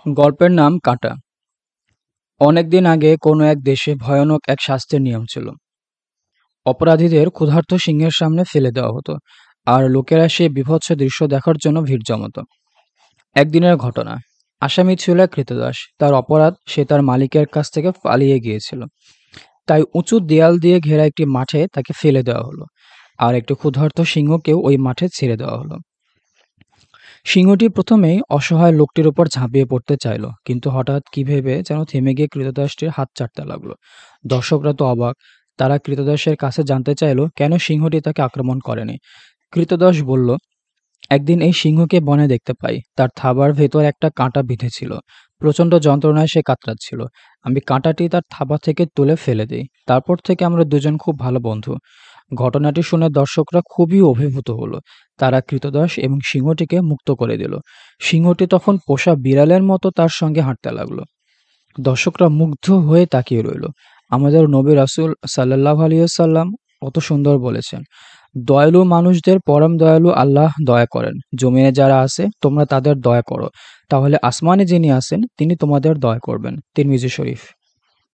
গল্পের নাম কাঁটা। অনেকদিন আগে কোনো এক দেশে ভয়ানক এক শাস্তির নিয়ম ছিল। অপরাধীদের ক্ষুধার্ত সিংহের সামনে ফেলে দেওয়া হতো, আর লোকেরা সেই বীভৎস দৃশ্য দেখার জন্য ভিড় জমাতো। একদিনের ঘটনা। আসামি ছিল এক ক্রীতদাস। তার অপরাধ, সে তার মালিকের কাছ থেকে পালিয়ে গিয়েছিল। তাই উঁচু দেয়াল দিয়ে ঘেরা একটি মাঠে তাকে ফেলে দেওয়া হলো, আর একটি ক্ষুধার্ত সিংহকেও ওই মাঠে ছেড়ে দেওয়া হলো। সিংহটি প্রথমেই অসহায় লোকটির উপর ঝাঁপিয়ে পড়তে চাইল, কিন্তু হঠাৎ কি ভেবে যেন থেমে গিয়ে ক্রীতদাসটির হাত চাটতে লাগলো। দর্শকরা তো অবাক। তারা ক্রীতদাসের কাছে জানতে চাইলো কেন সিংহটি তাকে আক্রমণ করেনি। ক্রীতদাস বলল, একদিন এই সিংহকে বনে দেখতে পাই। তার থাবার ভেতর একটা কাঁটা বিঁধেছিল। প্রচণ্ড যন্ত্রণায় সে কাতরাচ্ছিল। আমি কাঁটাটি তার থাবা থেকে তুলে ফেলে দিই। তারপর থেকে আমরা দুজন খুব ভালো বন্ধু। ঘটনাটি শুনে দর্শকরা খুবই অভিভূত হলো। তারা ক্রীতদাস এবং সিংহটিকে মুক্ত করে দিল। সিংহটি তখন পোষা বিড়ালের মতো তার সঙ্গে হাঁটতে লাগলো। দর্শকরা মুগ্ধ হয়ে তাকিয়ে রইল। আমাদের নবী রাসূল সাল্লাল্লাহু আলাইহি ওয়াসাল্লাম কত সুন্দর বলেছেন, দয়ালু মানুষদের পরম দয়ালু আল্লাহ দয়া করেন। জমিনে যারা আছে তোমরা তাদের দয়া করো, তাহলে আসমানে যিনি আছেন তিনি তোমাদের দয়া করবেন। তিরমিজি শরীফ।